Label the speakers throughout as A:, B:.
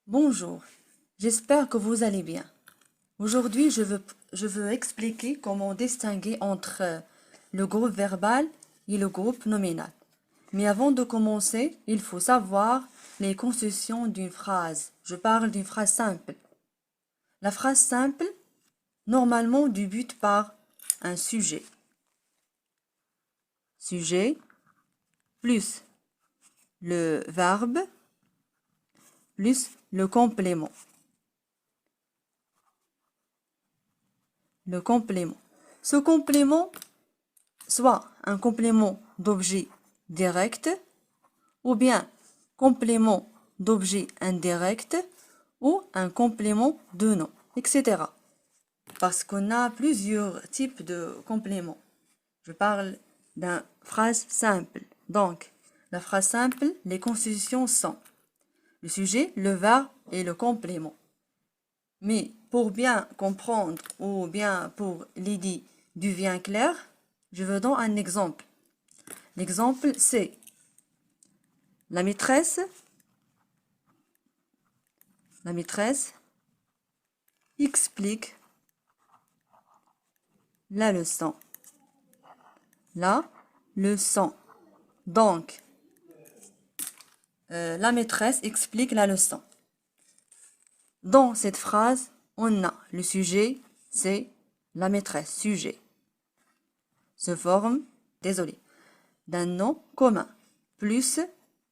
A: Bonjour, j'espère que vous allez bien. Aujourd'hui, je veux expliquer comment distinguer entre le groupe verbal et le groupe nominal. Mais avant de commencer, il faut savoir les constructions d'une phrase. Je parle d'une phrase simple. La phrase simple, normalement, débute par un sujet. Sujet plus le verbe plus le complément. Le complément. Ce complément, soit un complément d'objet direct, ou bien complément d'objet indirect, ou un complément de nom, etc. Parce qu'on a plusieurs types de compléments. Je parle d'une phrase simple. Donc, la phrase simple, les constitutions sont le sujet, le verbe et le complément. Mais pour bien comprendre ou bien pour l'idée devient claire, je vous donne un exemple. L'exemple, c'est la maîtresse explique la leçon. La leçon. Donc, la maîtresse explique la leçon. Dans cette phrase, on a le sujet, c'est la maîtresse, sujet. Se forme, d'un nom commun, plus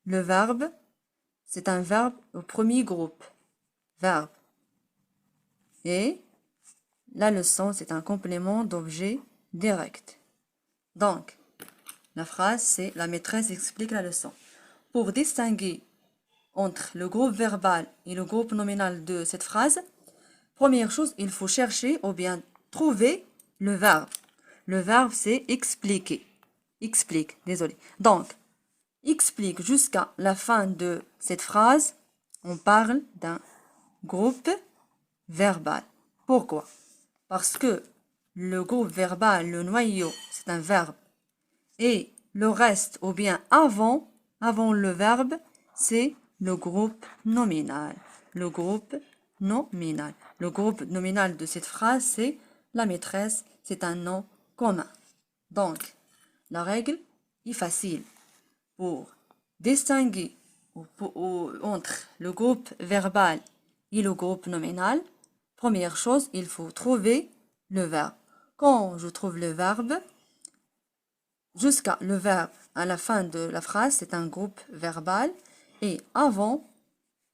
A: le verbe, c'est un verbe au premier groupe, verbe. Et la leçon, c'est un complément d'objet direct. Donc, la phrase, c'est la maîtresse explique la leçon. Pour distinguer entre le groupe verbal et le groupe nominal de cette phrase, première chose, il faut chercher ou bien trouver le verbe. Le verbe, c'est expliquer. Explique, désolé. Donc, explique jusqu'à la fin de cette phrase, on parle d'un groupe verbal. Pourquoi? Parce que le groupe verbal, le noyau, c'est un verbe. Et le reste, ou bien avant le verbe, c'est le groupe nominal. Le groupe nominal. Le groupe nominal de cette phrase, c'est la maîtresse, c'est un nom commun. Donc, la règle est facile. Pour distinguer entre le groupe verbal et le groupe nominal, première chose, il faut trouver le verbe. Quand je trouve le verbe, jusqu'à le verbe à la fin de la phrase, c'est un groupe verbal. Et avant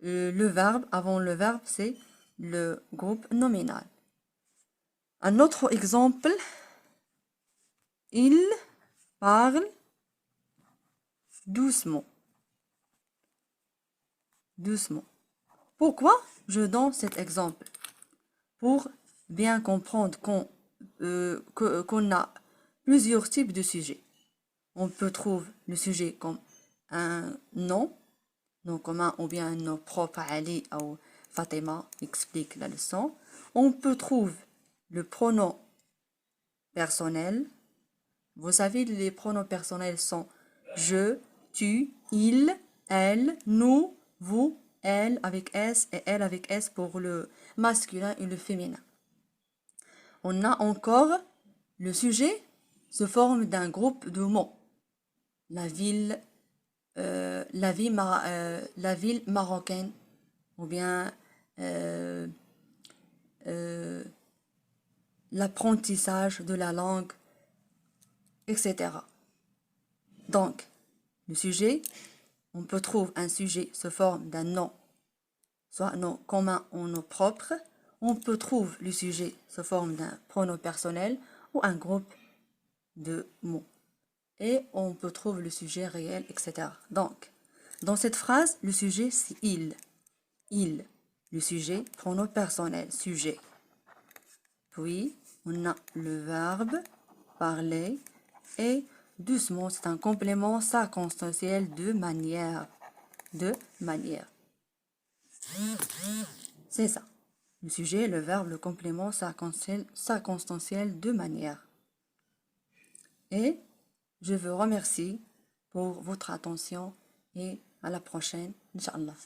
A: le verbe, c'est le groupe nominal. Un autre exemple, il parle doucement. Doucement. Pourquoi je donne cet exemple? Pour bien comprendre qu'on a plusieurs types de sujets. On peut trouver le sujet comme un nom commun ou bien un nom propre à Ali ou Fatima explique la leçon. On peut trouver le pronom personnel. Vous savez, les pronoms personnels sont je, tu, il, elle, nous, vous, elle avec S et elle avec S pour le masculin et le féminin. On a encore le sujet se forme d'un groupe de mots. La ville marocaine ou bien l'apprentissage de la langue, etc. Donc, le sujet, on peut trouver un sujet se forme d'un nom, soit un nom commun ou un nom propre. On peut trouver le sujet se forme d'un pronom personnel ou un groupe de mots. Et on peut trouver le sujet réel, etc. Donc, dans cette phrase, le sujet, c'est il. Il. Le sujet, pronom personnel, sujet. Puis, on a le verbe, parler, et doucement, c'est un complément circonstanciel de manière. De manière. C'est ça. Le sujet, le verbe, le complément circonstanciel de manière. Et je vous remercie pour votre attention et à la prochaine, Inch'Allah.